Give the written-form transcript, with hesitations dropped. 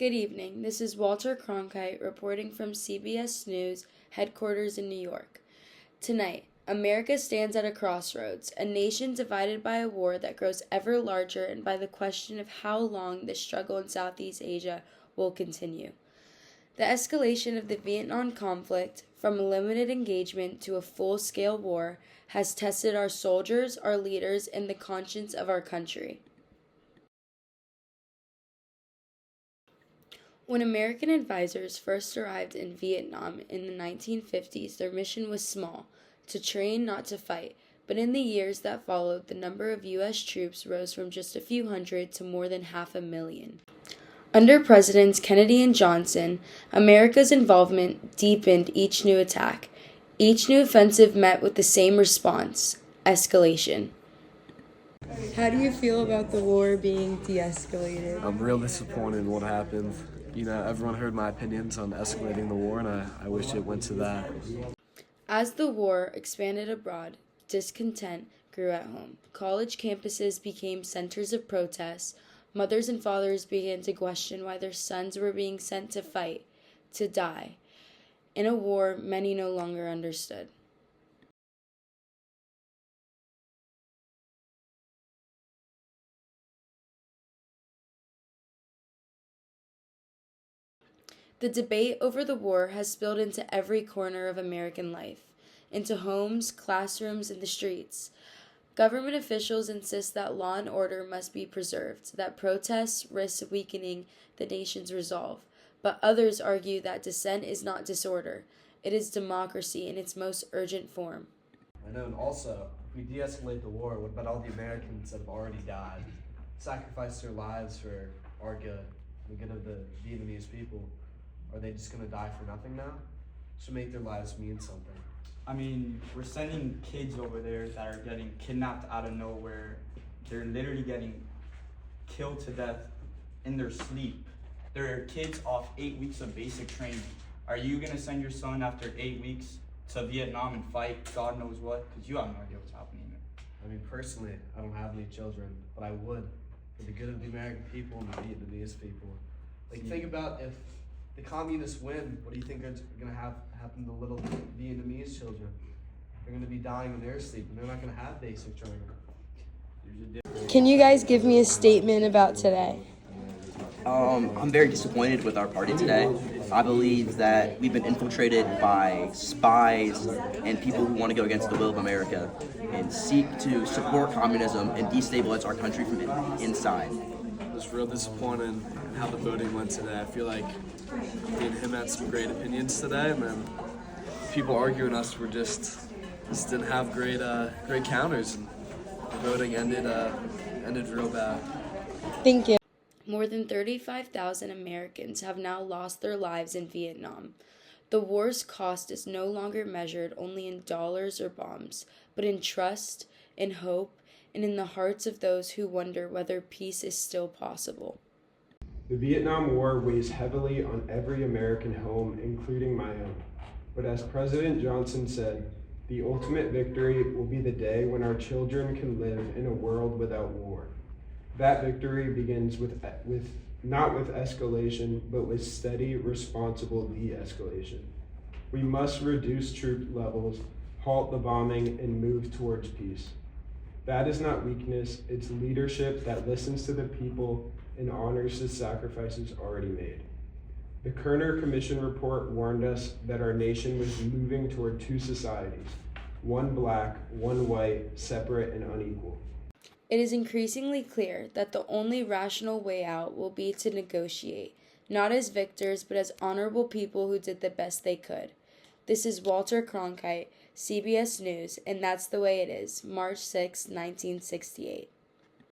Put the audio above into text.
Good evening. This is Walter Cronkite reporting from CBS News headquarters in New York. Tonight, America stands at a crossroads, a nation divided by a war that grows ever larger and by the question of how long the struggle in Southeast Asia will continue. The escalation of the Vietnam conflict, from a limited engagement to a full-scale war, has tested our soldiers, our leaders, and the conscience of our country. When American advisors first arrived in Vietnam in the 1950s, their mission was small, to train, not to fight. But in the years that followed, the number of U.S. troops rose from just a few hundred to more than 500,000. Under Presidents Kennedy and Johnson, America's involvement deepened each new attack. Each new offensive met with the same response: escalation. How do you feel about the war being de-escalated? I'm real disappointed in what happened. Everyone heard my opinions on escalating the war, and I wish it went to that. As the war expanded abroad, discontent grew at home. College campuses became centers of protest. Mothers and fathers began to question why their sons were being sent to fight, to die, in a war many no longer understood. The debate over the war has spilled into every corner of American life, into homes, classrooms, and the streets. Government officials insist that law and order must be preserved, that protests risk weakening the nation's resolve. But others argue that dissent is not disorder. It is democracy in its most urgent form. I know, and also, if we de-escalate the war, what about all the Americans that have already died, sacrificed their lives for our good, the good of the Vietnamese people? Are they just gonna die for nothing now? Should make their lives mean something. I mean, we're sending kids over there that are getting kidnapped out of nowhere. They're literally getting killed to death in their sleep. There are kids off 8 weeks of basic training. Are you gonna send your son after 8 weeks to Vietnam and fight God knows what? Because you have no idea what's happening there. I mean, personally, I don't have any children, but I would, for the good of the American people and the Vietnamese people. Think about if the communists win, what do you think is going to happen to little Vietnamese children? They're going to be dying in their sleep, and they're not going to have basic training. Can you guys give me a statement about today? I'm very disappointed with our party today. I believe that we've been infiltrated by spies and people who want to go against the will of America and seek to support communism and destabilize our country from inside. I was real disappointed in how the voting went today. I feel like me and him had some great opinions today, and then people arguing us were just didn't have great counters, and the voting ended real bad. Thank you. More than 35,000 Americans have now lost their lives in Vietnam. The war's cost is no longer measured only in dollars or bombs, but in trust, in hope, and in the hearts of those who wonder whether peace is still possible. The Vietnam War weighs heavily on every American home, including my own. But as President Johnson said, the ultimate victory will be the day when our children can live in a world without war. That victory begins with not with escalation, but with steady, responsible de-escalation. We must reduce troop levels, halt the bombing, and move towards peace. That is not weakness, it's leadership that listens to the people and honors the sacrifices already made. The Kerner Commission report warned us that our nation was moving toward two societies, one black, one white, separate and unequal. It is increasingly clear that the only rational way out will be to negotiate, not as victors, but as honorable people who did the best they could. This is Walter Cronkite, CBS News, and that's the way it is, March 6, 1968.